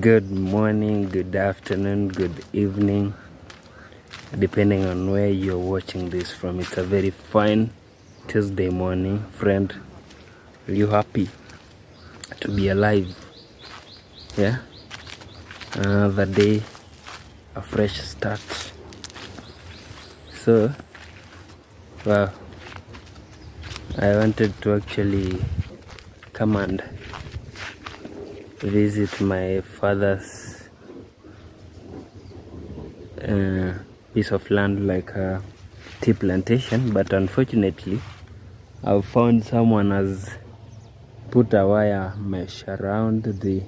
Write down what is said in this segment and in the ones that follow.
Good morning, good afternoon, good evening, depending on where you're watching this from. It's a very fine Tuesday morning, friend. Are you happy to be alive? Yeah? Another day, a fresh start. So, well, I wanted to actually come and visit my father's piece of land, like a tea plantation, but unfortunately I've found someone has put a wire mesh around the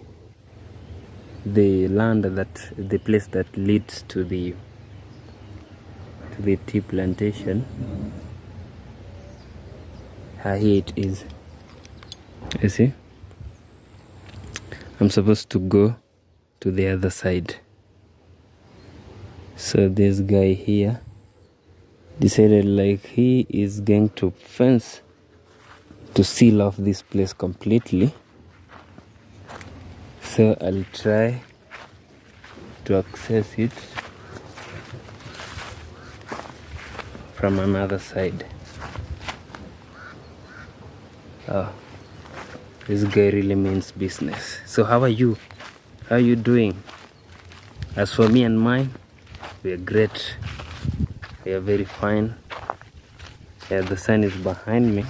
land, that the place that leads to the tea plantation. Here it is. You see, I'm supposed to go to the other side. So this guy here decided like he is going to fence to seal off this place completely. So I'll try to access it from another side. Oh, this guy really means business. So how are you? How are you doing? As for me and mine, we are great. We are very fine. Yeah, the sun is behind me.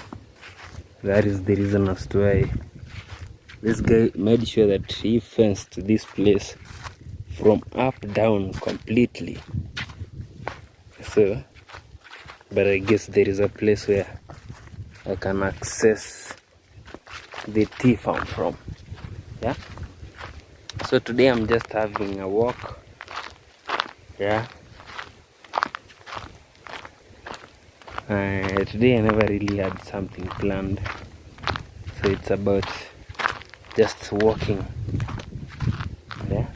That is the reason as to why this guy made sure that he fenced this place from up down completely. So, but I guess there is a place where I can access the tea farm from. Yeah. So today I'm just having a walk. Yeah. Today I never really had something planned, so it's about just walking. Yeah.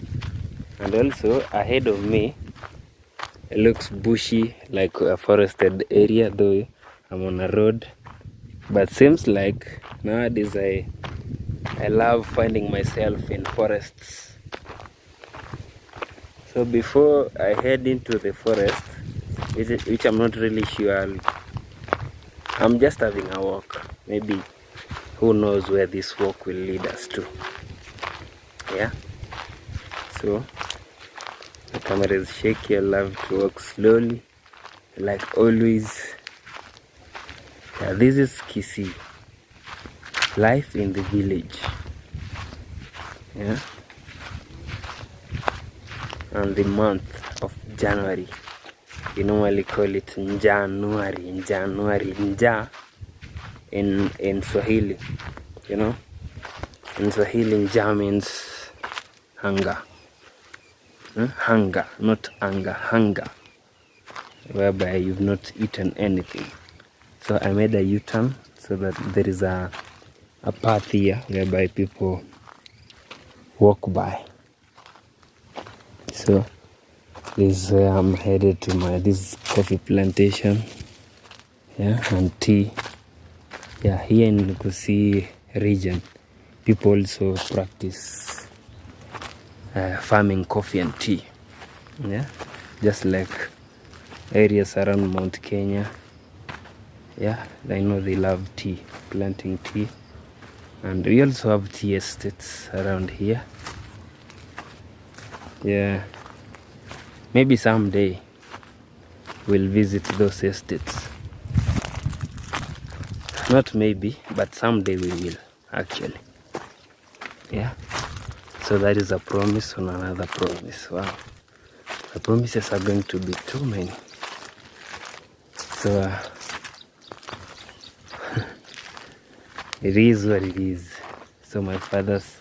And also ahead of me, it looks bushy, like a forested area, though I'm on a road. But seems like nowadays I love finding myself in forests. So before I head into the forest, which I'm not really sure, I'm just having a walk. Maybe who knows where this walk will lead us to. Yeah. So the camera is shaky. I love to walk slowly, like always. Yeah, this is Kisii. Life in the village. Yeah. And the month of January. We normally call it January. Nja in Swahili. You know? In Swahili, Nja means hunger. Hunger, not anger, hunger. Whereby you've not eaten anything. So I made a U-turn so that there is a path here whereby people walk by. So this is where I'm headed to this coffee plantation. Yeah, and tea. Yeah, here in Kisii region, people also practice farming coffee and tea. Yeah, just like areas around Mount Kenya. Yeah, I know they love tea, planting tea. And we also have tea estates around here. Yeah, maybe someday we'll visit those estates. Not maybe, but someday we will, actually. Yeah, so that is a promise on another promise. Wow, the promises are going to be too many. So it is what it is. So my father's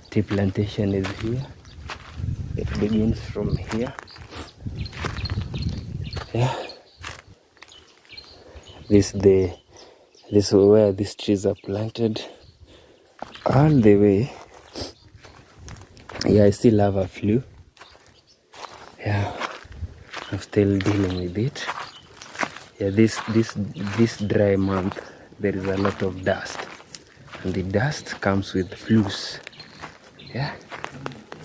tea plantation is here. It begins from here. Yeah. This is where these trees are planted. All the way. Yeah, I still have a flu. Yeah, I'm still dealing with it. Yeah, this dry month there is a lot of dust, and the dust comes with flus. Yeah,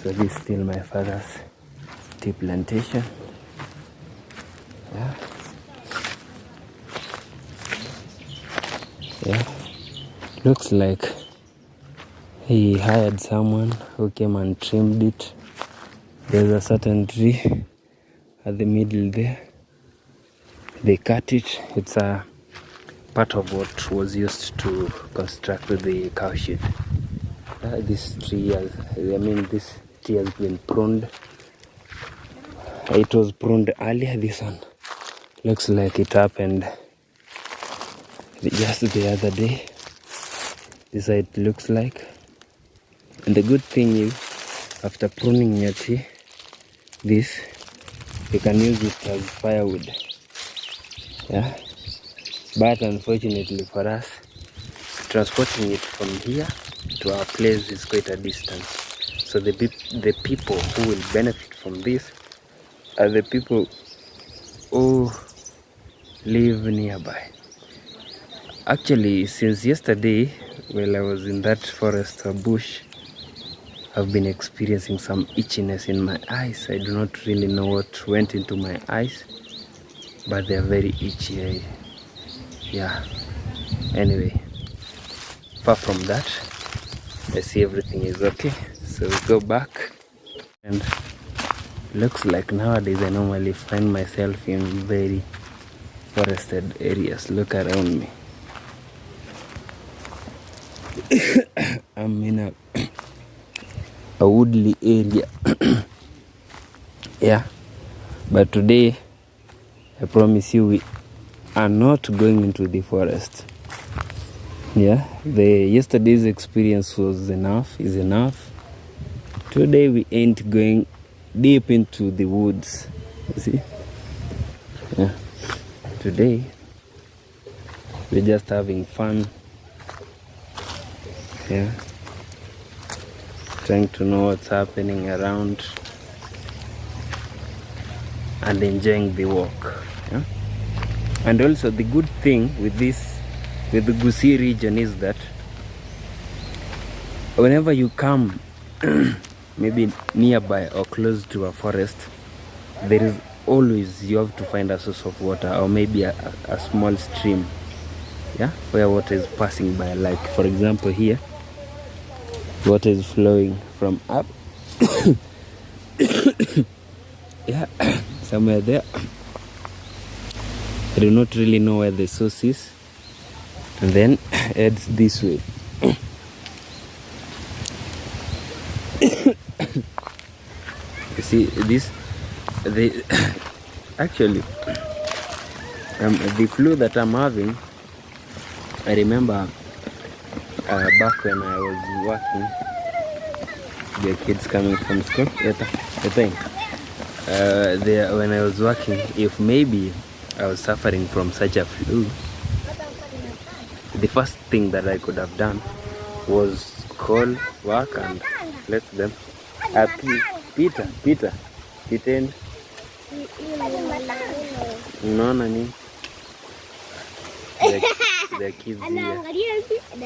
So this is still my father's tea plantation. Yeah. Yeah. Looks like he hired someone who came and trimmed it. There's a certain tree at the middle there. They cut it. It's a part of what was used to construct the cow shed. This tree this tree has been pruned. It was pruned earlier. This one looks like it happened just the other day. This is how it looks like. And the good thing is, after pruning your tree, this, you can use it as firewood. Yeah. But unfortunately for us, transporting it from here to our place is quite a distance. So the people who will benefit from this are the people who live nearby. Actually, since yesterday, while I was in that forest or bush, I've been experiencing some itchiness in my eyes. I do not really know what went into my eyes, but they are very itchy. Yeah. Anyway, apart from that, I see everything is okay. So we go back, and looks like nowadays I normally find myself in very forested areas. Look around me. I'm in a woodly area. Yeah, but today I promise you we are not going into the forest. Yeah, the yesterday's experience was is enough. Today we ain't going deep into the woods. You see? Yeah. Today we're just having fun. Yeah. Trying to know what's happening around and enjoying the walk. Yeah? And also the good thing with the Gusii region is that whenever you come maybe nearby or close to a forest, there is always, you have to find a source of water, or maybe a small stream, yeah, where water is passing by. Like for example here, water is flowing from up yeah, somewhere there. I do not really know where the source is, and then heads this way. You see this, actually the flu that I'm having, I remember back when I was working, the kids coming from school, when I was working, if maybe I was suffering from such a flu, the first thing that I could have done was call work and let them Peter and unaona nini, the kids here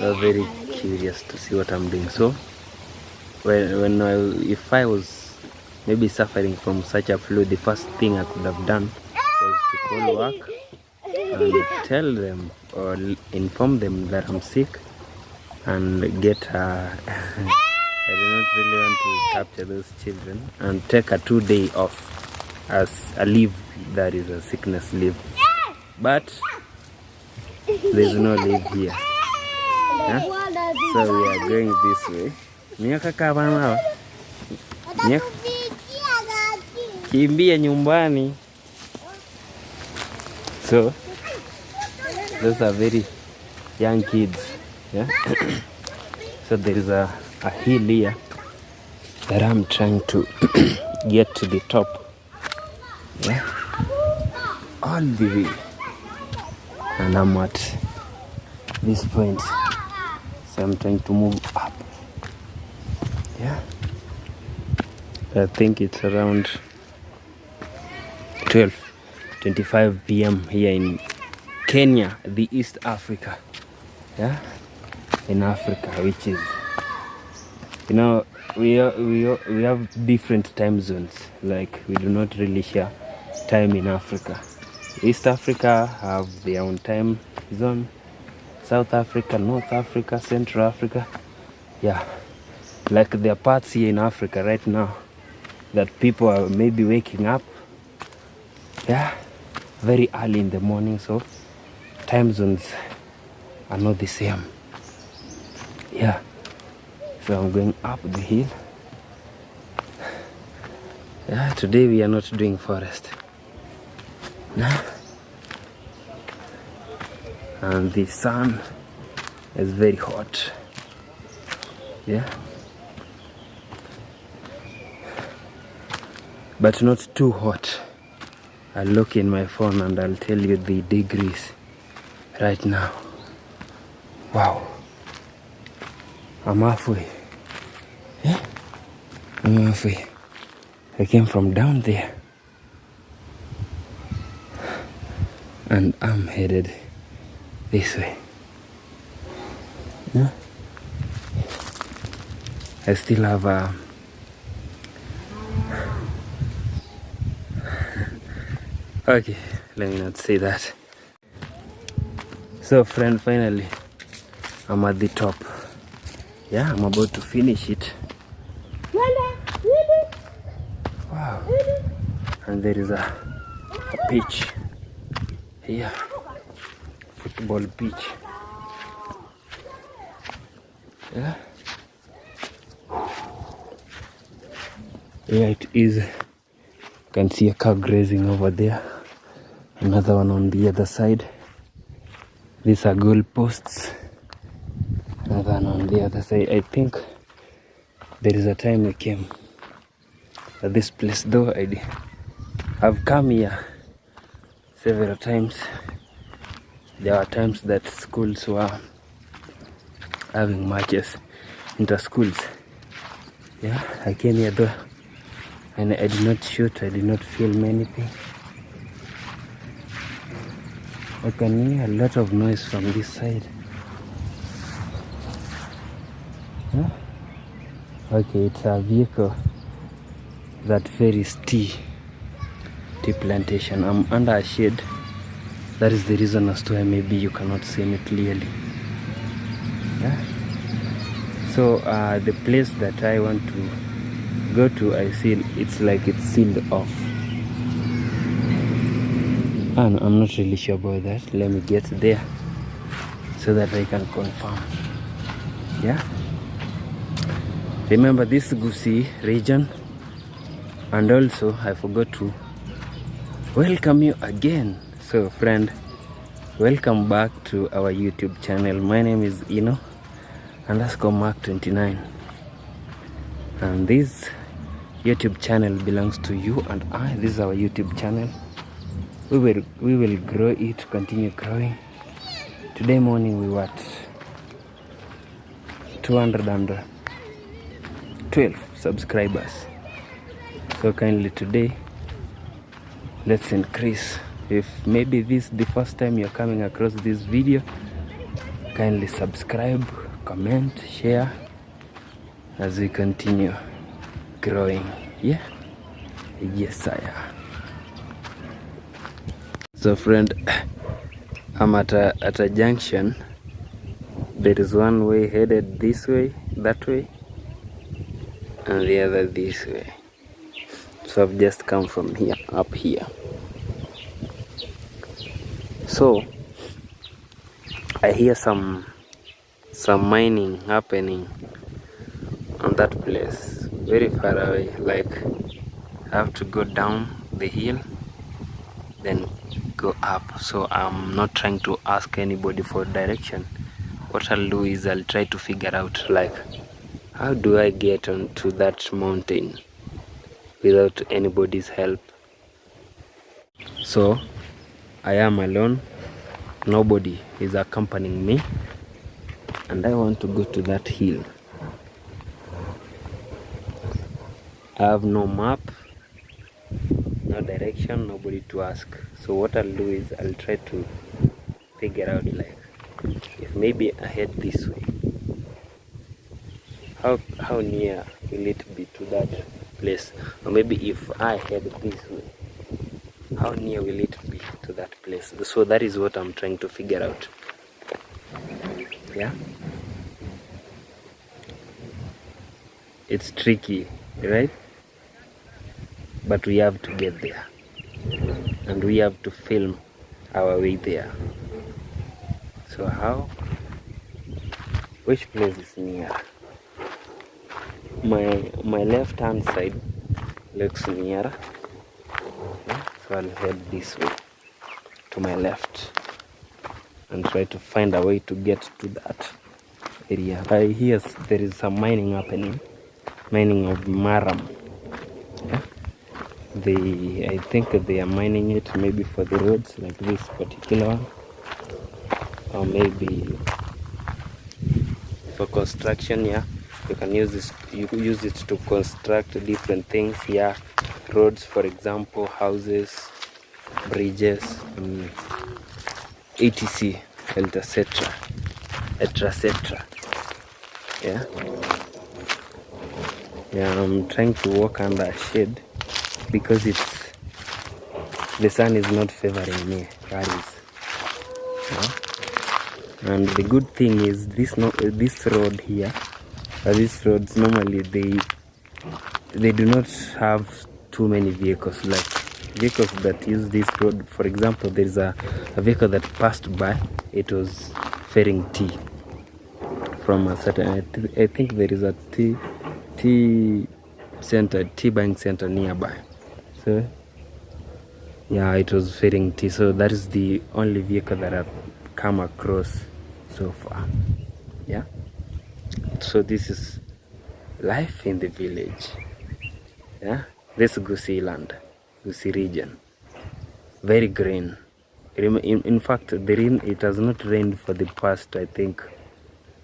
are very curious to see what I'm doing. So if I was maybe suffering from such a flu, the first thing I could have done was to call work and tell them or inform them that I'm sick and get I do not really want to capture those children and take a 2-day off as a leave, that is a sickness leave. But there's no leave here. Huh? So we are going this way. Kimbia nyumbani. So those are very young kids. Yeah. So there is a hill here that I'm trying to get to the top. Yeah. All the way. And I'm at this point. So I'm trying to move up. Yeah. I think it's around 12:25 p.m. here in Kenya, the East Africa. Yeah. In Africa, which is You know, we have different time zones. Like, we do not really share time in Africa. East Africa have their own time zone. South Africa, North Africa, Central Africa. Yeah, like there are parts here in Africa right now that people are maybe waking up, yeah, very early in the morning, so time zones are not the same. Yeah, so I'm going up the hill. Yeah, today we are not doing forest. No. And the sun is very hot. Yeah, but not too hot. I'll look in my phone and I'll tell you the degrees right now. Wow, I'm halfway. Yeah, I'm halfway. I came from down there and I'm headed this way. Yeah, I still have a okay, let me not say that. So friend, finally I'm at the top. Yeah, I'm about to finish it. Wow, and there is a pitch here, football pitch. Yeah, yeah, it is. You can see a car grazing over there, another one on the other side. These are goal posts, another one on the other side. I think there is a time we came at this place, though I've come here several times. There are times that schools were having matches, inter-schools. Yeah, I came here though, and I did not shoot, I did not film anything. I can hear a lot of noise from this side. Huh? Okay, it's a vehicle that ferries tea plantation. I'm under a shade. That is the reason as to why maybe you cannot see me clearly. Yeah. So the place that I want to go to, I see it's like it's sealed off. And I'm not really sure about that. Let me get there so that I can confirm. Yeah. Remember this Gusii region. And also I forgot to welcome you again. So friend, welcome back to our YouTube channel. My name is Ino _ Mark29, and this YouTube channel belongs to you and I. This is our YouTube channel. We will grow it, continue growing. Today morning we were at 212 subscribers. So kindly today, let's increase. If maybe this is the first time you're coming across this video, kindly subscribe, comment, share as we continue growing. Yeah, yes I am. So friend, I'm at a junction. There is one way headed this way, that way, and the other this way. So I've just come from here, up here. So I hear some mining happening on that place, very far away. Like, I have to go down the hill, then go up. So I'm not trying to ask anybody for direction. What I'll do is I'll try to figure out, like, how do I get onto that mountain without anybody's help. So I am alone, nobody is accompanying me, and I want to go to that hill. I have no map, no direction, nobody to ask. So what I'll do is I'll try to figure out, like, if maybe I head this way, how near will it be to that place? Or maybe if I head this way, how near will it be to that place? So that is what I'm trying to figure out. Yeah, it's tricky, right? But we have to get there, and we have to film our way there. So how? Which place is near? My left hand side looks nearer. Yeah, so I'll head this way to my left and try to find a way to get to that area. I hear there is some mining happening, mining of maram. Yeah? I think they are mining it maybe for the roads, like this particular one, or maybe for construction. Yeah, you can use this. You use it to construct different things. Yeah, roads, for example, houses, bridges, etc, etc, etc. Yeah, I'm trying to walk under a shade because the sun is not favoring me. That is, yeah? And the good thing is this road here, these roads normally they do not have too many vehicles, like vehicles that use this road. For example, there is a vehicle that passed by. It was ferrying tea from a certain, I think there is a tea buying center nearby. So yeah, it was ferrying tea. So that is the only vehicle that I've come across so far. Yeah, so this is life in the village. Yeah, this Gusii land, Gusii region, very green. In fact, it has not rained for the past, I think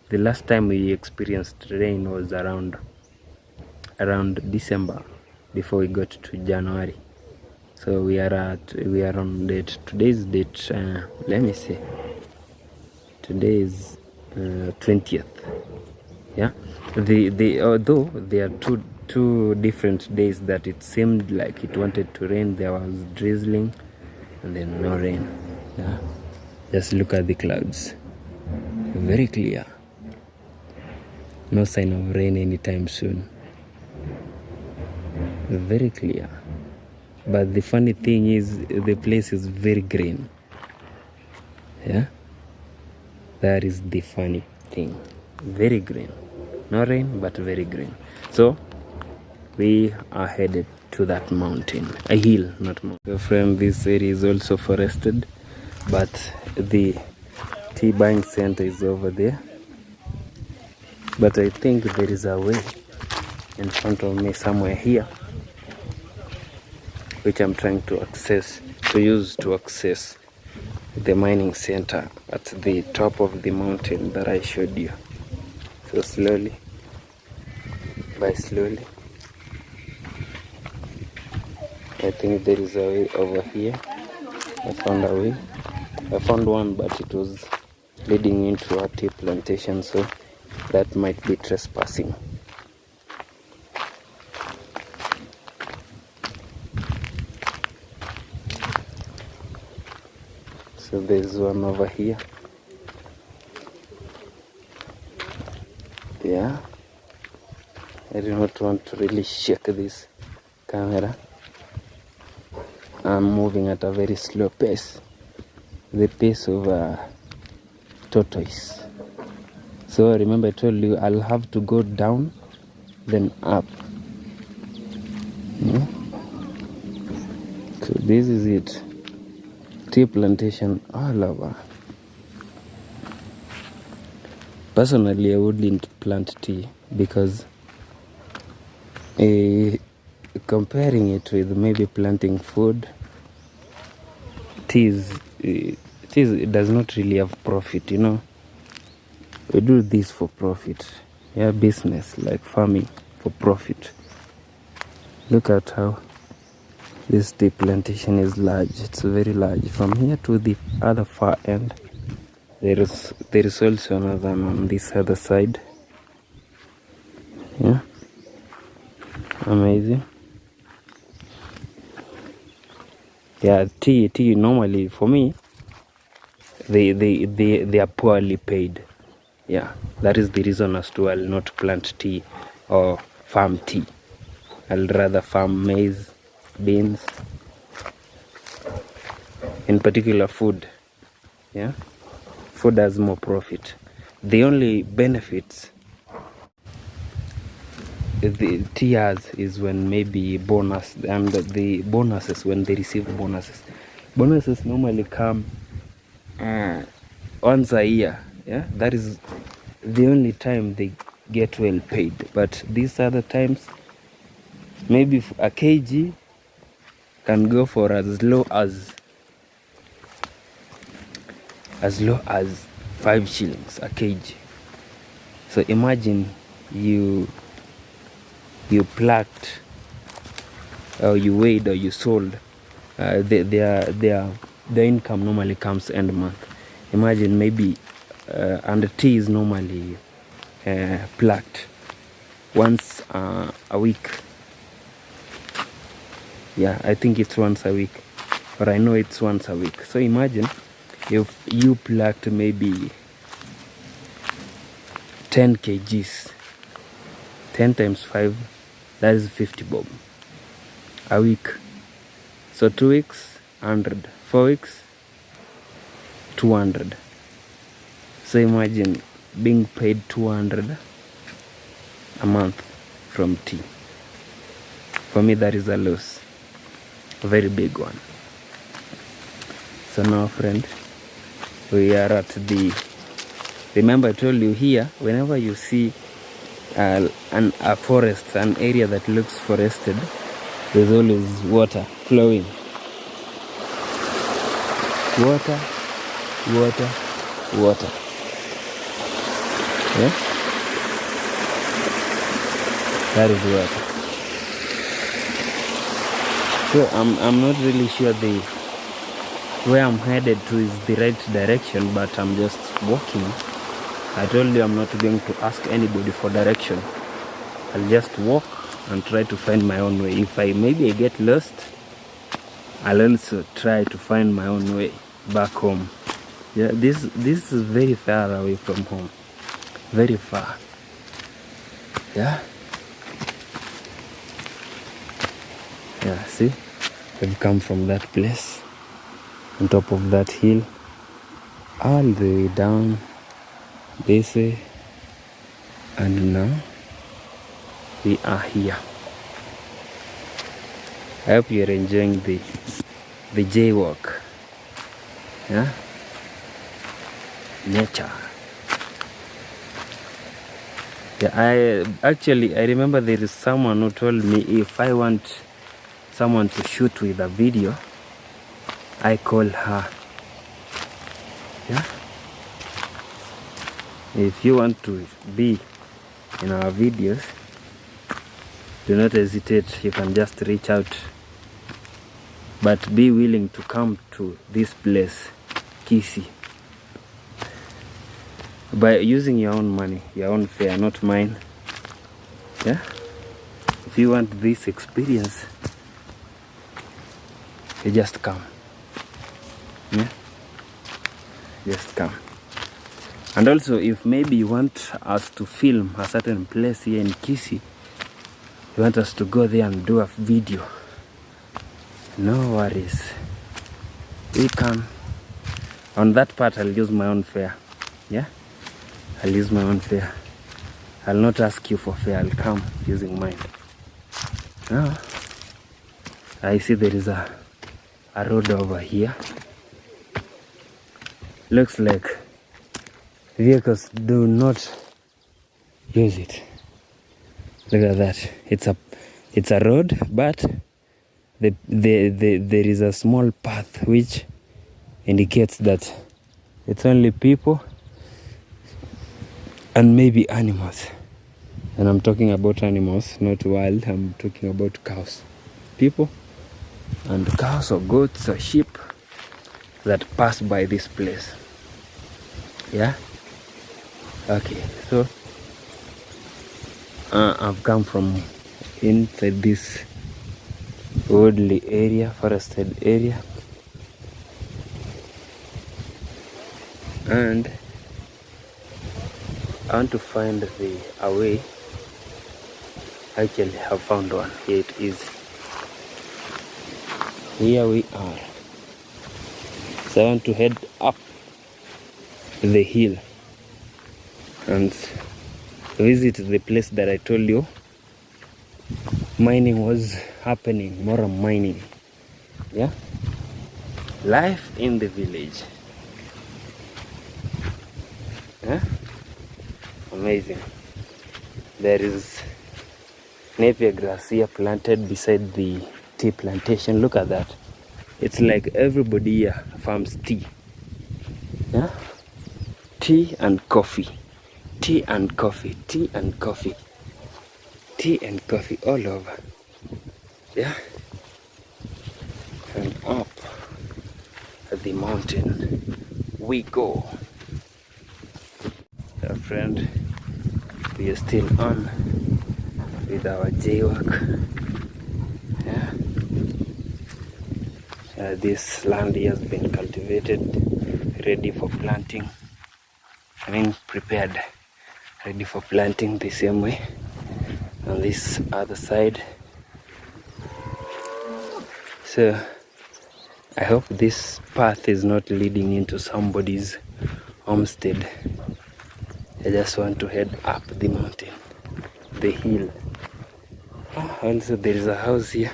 the last time we experienced rain was around December, before we got to January. So we are on date. Today's date, let me see, today is 20th. Yeah, although there are two different days that it seemed like it wanted to rain. There was drizzling and then no rain. Yeah, just look at the clouds, very clear. No sign of rain anytime soon. Very clear. But the funny thing is, the place is very green. Yeah, that is the funny thing. Very green. No rain, but very green. So we are headed to that mountain, a hill, not mountain. Friend, this area is also forested, but the tea buying center is over there. But I think there is a way in front of me somewhere here, which I'm trying to use to access the mining center at the top of the mountain that I showed you. So slowly by slowly, I think there is a way over here. I found a way. I found one, but it was leading into a tea plantation, so that might be trespassing. So there's one over here. Yeah, I do not want to really shake this camera. I'm moving at a very slow pace, the pace of a tortoise. So remember, I told you I'll have to go down, then up. Yeah? So this is it. Tea plantation all over. Personally, I wouldn't plant tea because comparing it with maybe planting food, tea does not really have profit, you know. We do this for profit. Yeah, business like farming for profit. Look at how this tea plantation is large. It's very large. From here to the other far end, there is also another one on this other side. Yeah, amazing. Yeah, tea normally for me, they are poorly paid. Yeah, that is the reason as to I'll not plant tea or farm tea. I'll rather farm maize, beans, in particular food. Yeah, food has more profit. The only benefits the tea has is when maybe bonus, and the bonuses, when they receive bonuses. Bonuses normally come once a year. Yeah, that is the only time they get well paid. But these other times, maybe a kg can go for as low as 5 shillings a kg. So imagine you plucked, or you weighed, or you sold. Their income normally comes end month. Imagine maybe and the tea is normally plucked once a week. Yeah, I think it's once a week, or I know it's once a week. So imagine if you plucked maybe 10 kgs, 10 times 5, that is 50 bob a week. So 2 weeks 100, 4 weeks 200. So imagine being paid 200 a month from tea. For me, that is a loss, a very big one. So now, friend, we are at the, remember I told you here, whenever you see a forest, an area that looks forested, there's always water flowing. Water, water, water. Yeah? That is water. So I'm not really sure where I'm headed to is the right direction, but I'm just walking. I told you I'm not going to ask anybody for direction. I'll just walk and try to find my own way. If maybe I get lost, I'll also try to find my own way back home. Yeah, this is very far away from home. Very far. Yeah. Yeah, see? We've come from that place, on top of that hill, all the way down this way, and now we are here. I hope you're enjoying the jaywalk. Yeah? Nature. Yeah, I remember there is someone who told me if I want someone to shoot with a video, I call her. Yeah? If you want to be in our videos, do not hesitate. You can just reach out, but be willing to come to this place, Kisii, by using your own money, your own fare, not mine. Yeah? If you want this experience, you just come. Yeah? Just come. And also, if maybe you want us to film a certain place here in Kisii, you want us to go there and do a video, no worries. We can. On that part, I'll use my own fare. Yeah? I'll use my own fare. I'll not ask you for fare. I'll come using mine. Now, I see there is a road over here. Looks like vehicles do not use it. Look at that. It's a road, but there is a small path which indicates that it's only people and maybe animals. And I'm talking about animals, not wild. I'm talking about cows. People and cows or goats or sheep that pass by this place. Yeah? Okay, so I've come from inside this woodly area, forested area, and I want to find a way. Actually, have found one. Here it is. Here we are. So I want to head up the hill and visit the place that I told you mining was happening. More mining. Yeah, life in the village. Yeah, amazing. There is napier grass here planted beside the tea plantation. Look at that. It's like everybody here farms tea. Yeah, tea and coffee, tea and coffee, tea and coffee, tea and coffee all over. Yeah, and up the mountain we go. Friend, we are still on with our jaywalk. Yeah. This land has been cultivated, ready for planting. I mean, prepared, ready for planting the same way. On this other side. So I hope this path is not leading into somebody's homestead. I just want to head up the mountain, the hill. Also, there is a house here.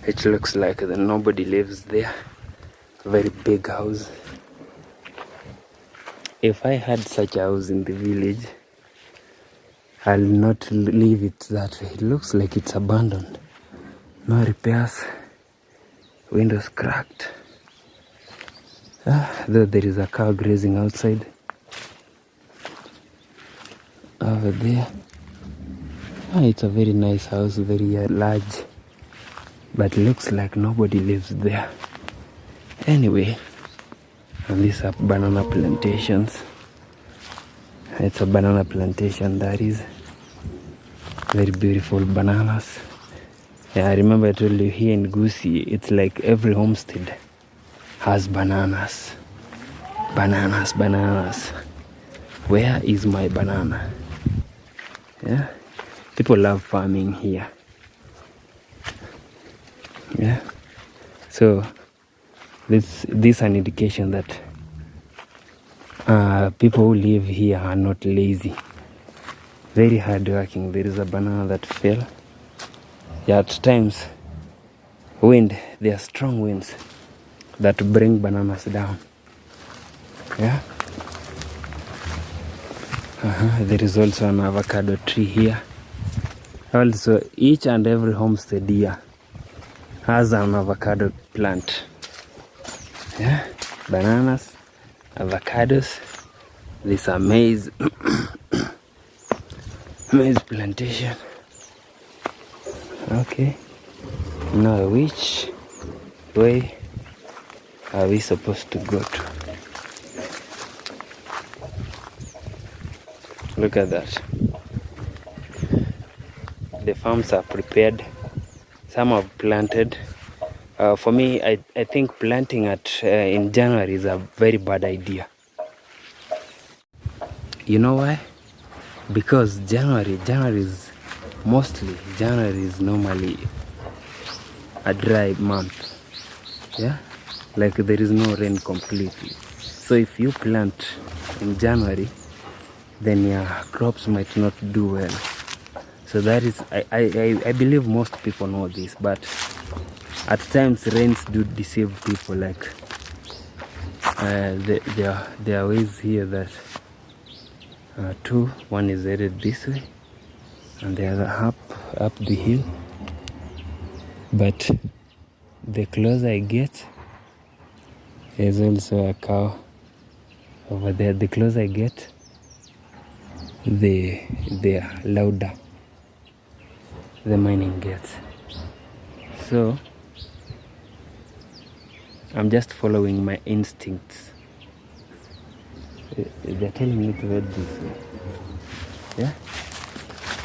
It looks like that nobody lives there. Very big house. If I had such a house in the village, I'll not leave it that way. It looks like it's abandoned. No repairs. Windows cracked. Though there is a cow grazing outside. Over there. It's a very nice house, very large. But looks like nobody lives there. Anyway, and these are banana plantations. It's a banana plantation that is. Very beautiful bananas. Yeah, I remember I told you here in Gusii, it's like every homestead has bananas. Bananas, bananas. Where is my banana? Yeah, people love farming here. Yeah, so this is an indication that people who live here are not lazy. Very hardworking. There is a banana that fell. Yeah, at times, there are strong winds that bring bananas down. Yeah. There is also an avocado tree here. Also, each and every homestead here has an avocado plant. Yeah, bananas, avocados. This are maize, maize plantation. Okay, now which way are we supposed to go to? Look at that. The farms are prepared. Some have planted. For me, I think planting in January is a very bad idea. You know why? Because January is normally a dry month. Yeah, like there is no rain completely. So if you plant in January, then your crops might not do well. So that is, I believe most people know this, but at times rains do deceive people. Like there are ways here that one is headed this way and the other up the hill. But the closer I get, there's also a cow over there. The closer I get, the louder the mining gets. So I'm just following my instincts. They're telling me to head this way. Yeah.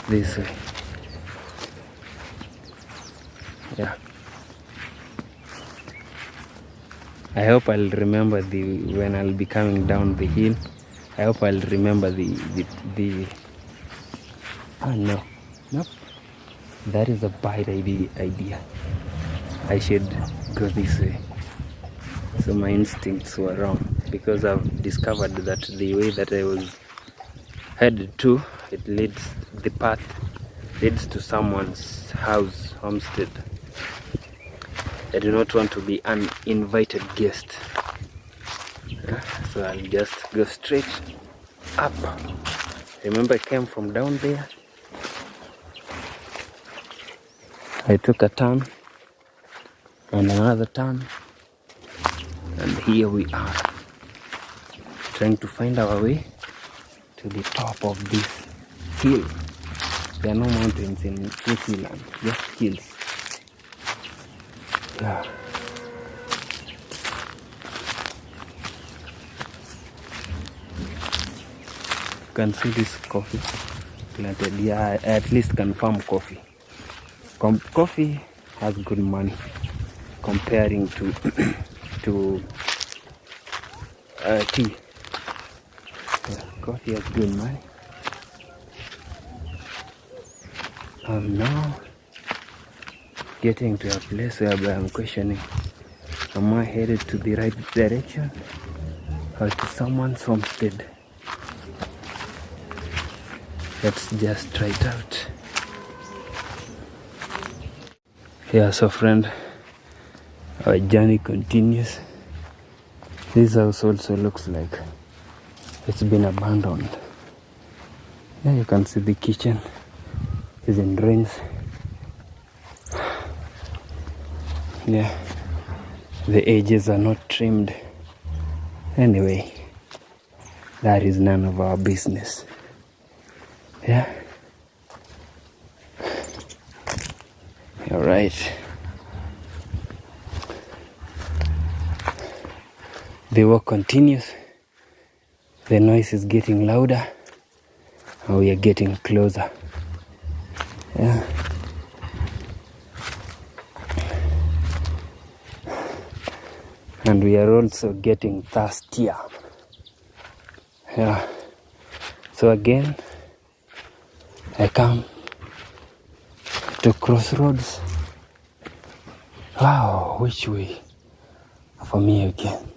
this way. Yeah. I hope I'll remember when I'll be coming down the hill. I hope I'll remember the oh no, nope. That is a bad idea. I should go this way. So my instincts were wrong, because I've discovered that the way that I was headed to, the path leads to someone's house, homestead. I do not want to be an uninvited guest. So I'll just go straight up. Remember, I came from down there. I took a turn and another turn, and here we are, trying to find our way to the top of this hill. There are no mountains in New Zealand, just hills. Yeah. You can see this coffee planted. Yeah, I at least can farm coffee. Coffee has good money comparing to to tea. Yeah, coffee has good money. I'm now getting to a place where I'm questioning, am I headed to the right direction or to someone's homestead? Let's just try it out. Yeah, so friend, our journey continues. This house also looks like it's been abandoned. Yeah, you can see the kitchen is in ruins. Yeah, the edges are not trimmed. Anyway, that is none of our business. Yeah. All right. The walk continues. The noise is getting louder, and we are getting closer. Yeah. And we are also getting thirstier. Yeah. So again, I come to crossroads. Wow, which way for me again?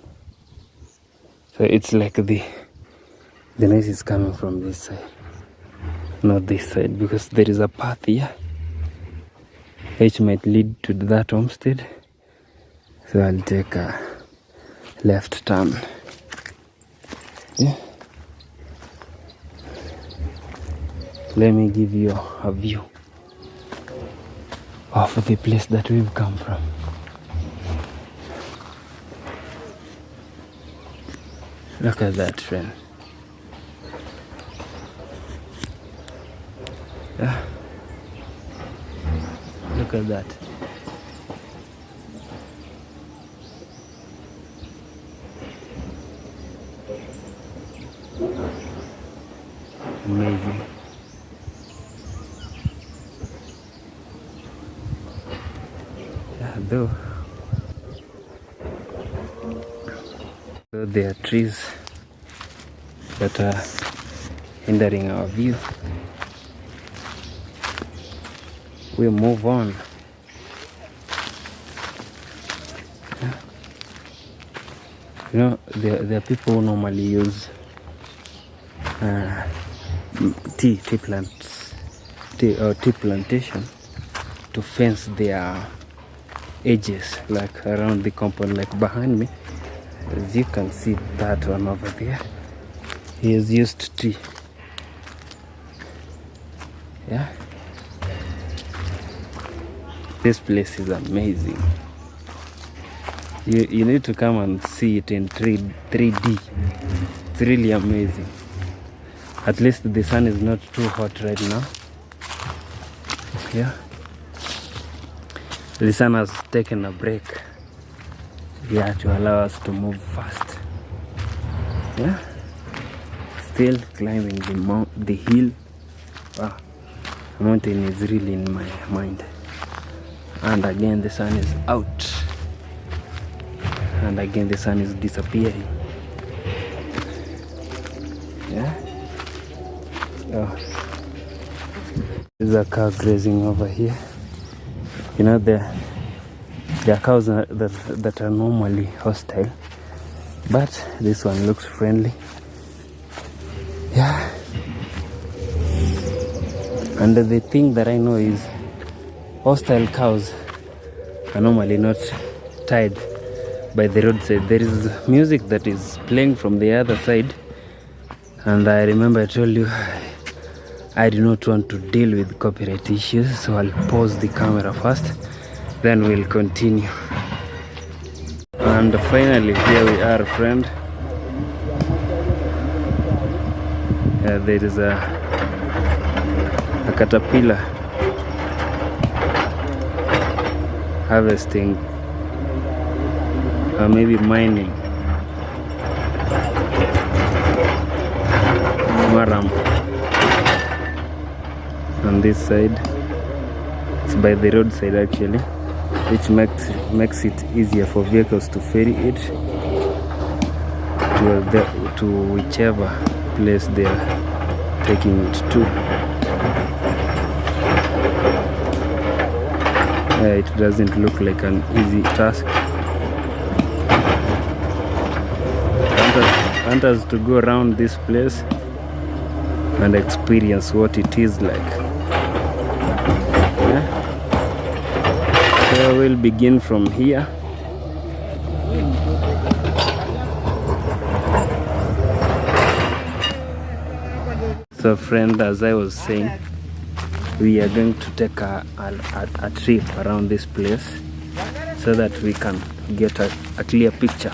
So it's like the noise is coming from this side, not this side, because there is a path here which might lead to that homestead. So I'll take a left turn. Yeah. Let me give you a view of the place that we've come from. Look at that, friend. Yeah. Look at that. Amazing. Yeah, though there are trees that are hindering our view, we move on. Yeah. You know, there are people who normally use tea plantation to fence their edges, like around the compound, like behind me. As you can see that one over there, he has used tea. Yeah, this place is amazing. You need to come and see it in 3D. It's really amazing. At least the sun is not too hot right now. Yeah, the sun has taken a break. Yeah, to allow us to move fast. Yeah, still climbing the hill. Wow, The mountain is really in my mind. And again the sun is out. And again the sun is disappearing. Yeah. Oh. There's a cow grazing over here. You know, there are cows that are normally hostile, but this one looks friendly. Yeah. And the thing that I know is hostile cows are normally not tied by the roadside. There is music that is playing from the other side, and I remember I told you I do not want to deal with copyright issues, so I'll pause the camera first, then we'll continue. And finally, here we are, friend. There is a caterpillar harvesting, or maybe mining maram. On this side, it's by the roadside actually, which makes it easier for vehicles to ferry it to whichever place they are taking it to. It doesn't look like an easy task. Want us to go around this place and experience what it is like. Yeah? So we'll begin from here. So friend, as I was saying, we are going to take a trip around this place so that we can get a clear picture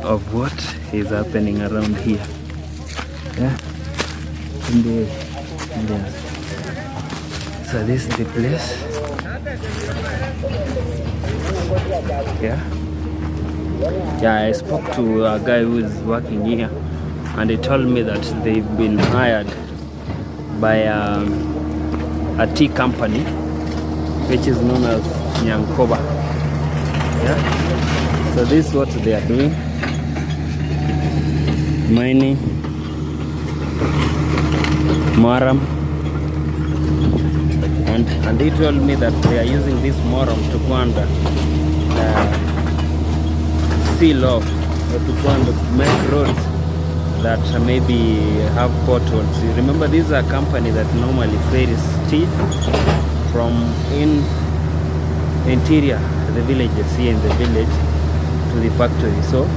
of what is happening around here. Yeah. So this is the place. Yeah, I spoke to a guy who is working here, and he told me that they've been hired by a tea company which is known as Nyankoba. Yeah. So this is what they are doing: mining maram, and he told me that they are using this maram to go and seal off, or to go and make roads that maybe have potholes. You remember, this is a company that normally ferries tea from interior, the villages here in the village, to the factory. So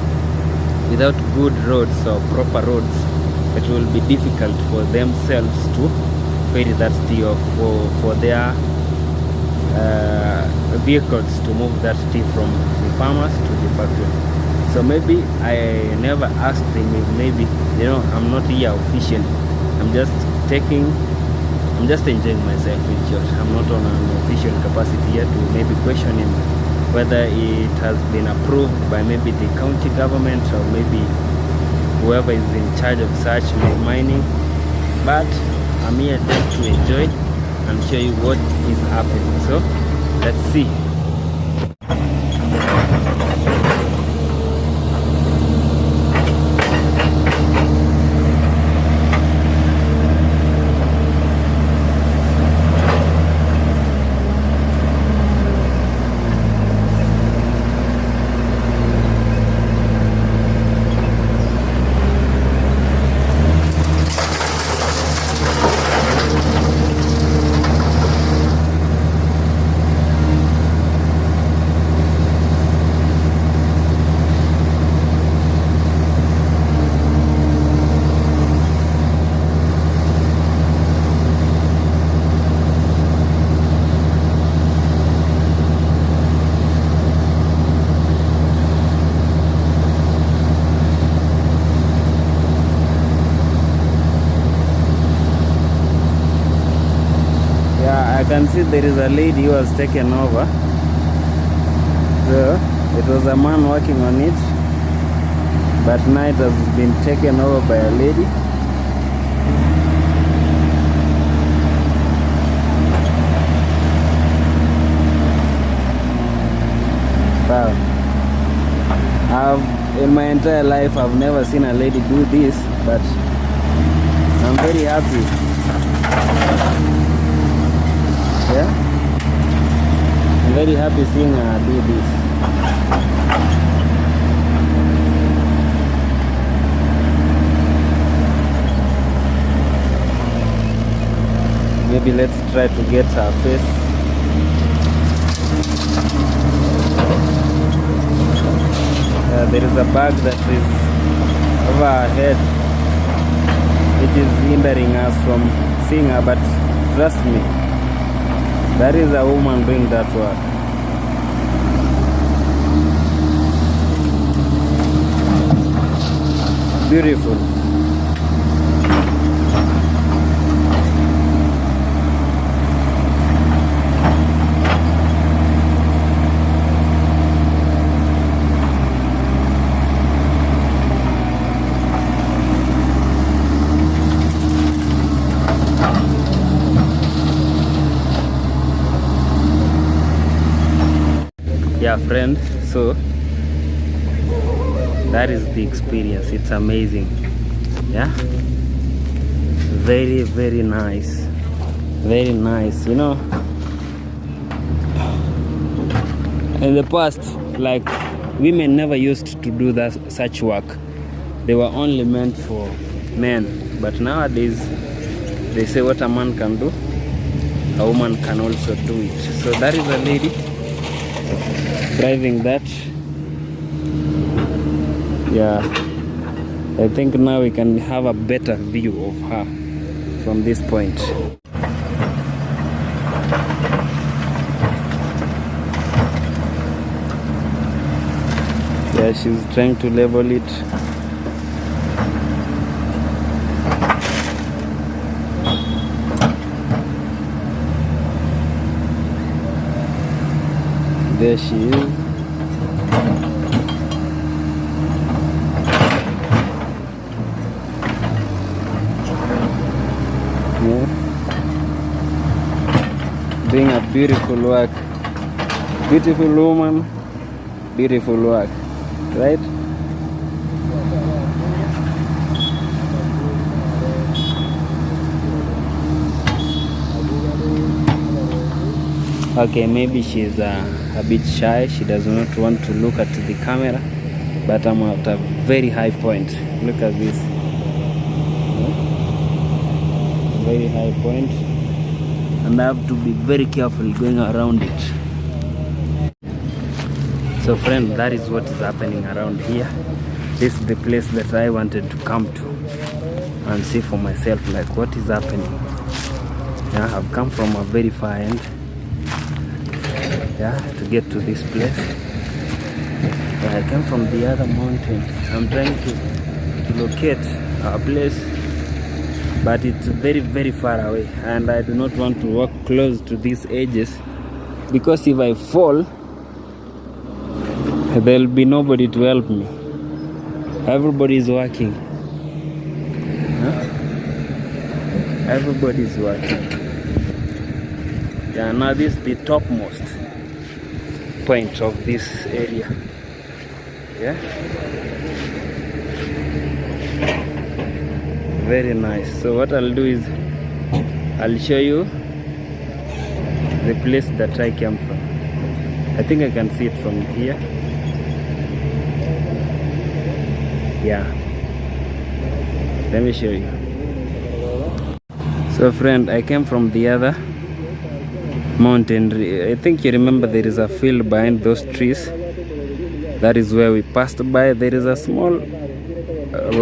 without good roads or proper roads, it will be difficult for themselves to ferry that tea off, for their vehicles to move that tea from the farmers to the factory. So maybe I never asked him if maybe, I'm not here officially. I'm just enjoying myself in short. I'm not on an official capacity yet to maybe question him whether it has been approved by maybe the county government or maybe whoever is in charge of such mining. But I'm here just to enjoy and show you what is happening. So let's see. I can see there is a lady who has taken over. So it was a man working on it, but now it has been taken over by a lady. in my entire life I've never seen a lady do this, but I'm very happy. Yeah, I'm very happy seeing her do this. Maybe let's try to get her face. There is a bag that is over her head, which is hindering us from seeing her, but trust me, that is a woman doing that work. Beautiful. Yeah, friend, so that is the experience. It's amazing. Yeah, very, very nice, very nice. You know, in the past, like, women never used to do that such work. They were only meant for men, but nowadays they say what a man can do, a woman can also do it. So that is a lady driving that. Yeah, I think now we can have a better view of her from this point. Yeah, she's trying to level it. There she is. Yeah. Doing a beautiful work. Beautiful woman, beautiful work, right? Okay, maybe she's a bit shy. She does not want to look at the camera, but I'm at a very high point. Look at this. Very high point, and I have to be very careful going around it. So friend, that is what is happening around here. This is the place that I wanted to come to and see for myself, like, what is happening. Yeah, I've come from a very far end, yeah, to get to this place. Yeah, I came from the other mountain. I'm trying to locate our place, but it's very, very far away, and I do not want to walk close to these edges, because if I fall, there'll be nobody to help me. Everybody is working. Huh? Everybody is working. Yeah, now this is the topmost point of this area. Yeah, very nice. So what I'll do is I'll show you the place that I came from. I think I can see it from here. Yeah, let me show you. So friend, I came from the other mountain. I think you remember there is a field behind those trees. That is where we passed by. There is a small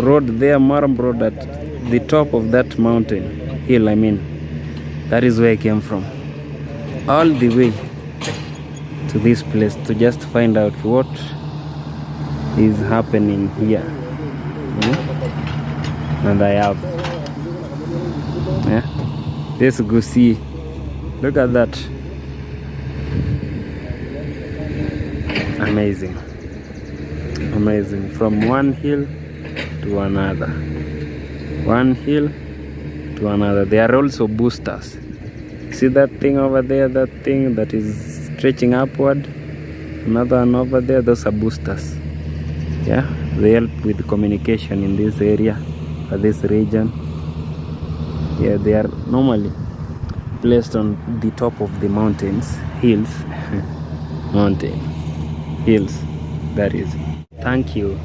road there, Maram Road, at the top of that mountain hill. I mean, that is where I came from, all the way to this place to just find out what is happening here. And I have, yeah, this goosey. Look at that. Amazing, amazing. From one hill to another, one hill to another. There are also boosters. See that thing over there, that thing that is stretching upward, another one over there, those are boosters. Yeah, They help with communication in this area or this region. Yeah, they are normally placed on the top of the mountains, hills, mountain, hills, that is. Thank you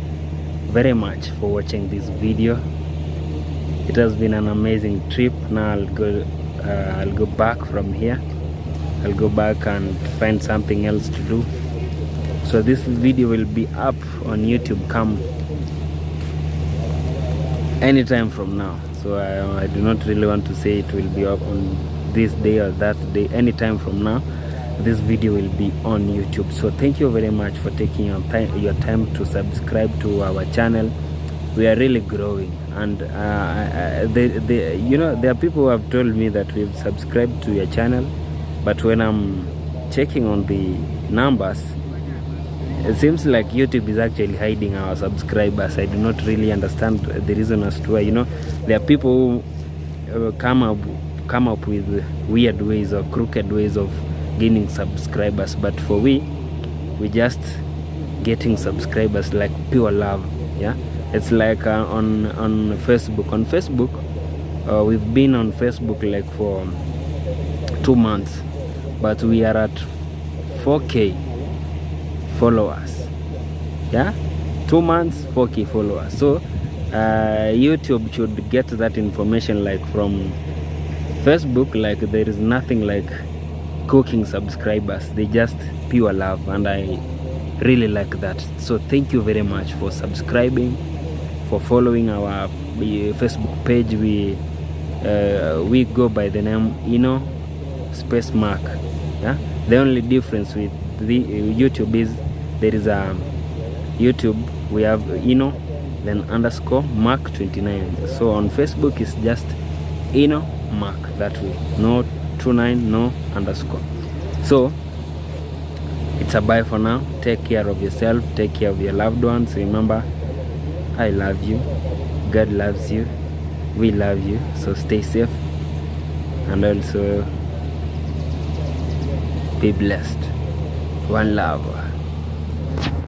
very much for watching this video. It has been an amazing trip. Now I'll go back from here. I'll go back and find something else to do. So this video will be up on YouTube come anytime from now. So I do not really want to say it will be up on this day or that day. Anytime from now, this video will be on YouTube. So thank you very much for taking your time to subscribe to our channel. We are really growing, and you know, there are people who have told me that we've subscribed to your channel, but when I'm checking on the numbers, it seems like YouTube is actually hiding our subscribers. I do not really understand the reason as to why. You know, there are people who come up with weird ways or crooked ways of gaining subscribers, but for we just getting subscribers like pure love. Yeah, it's like on Facebook. On Facebook, we've been on Facebook like for 2 months, but we are at 4K followers. Yeah, 2 months, 4K followers. So YouTube should get that information like from Facebook. Like there is nothing like cooking subscribers, they just pure love, and I really like that. So thank you very much for subscribing, for following our Facebook page. We go by the name Ino Space Mark. Yeah, the only difference with the YouTube is there is a YouTube we have Ino then underscore Mark 29. So on Facebook it's just Ino Mark, that way, no 29, no underscore. So it's a bye for now. Take care of yourself, take care of your loved ones. Remember, I love you, God loves you, we love you. So stay safe, and also be blessed. One love.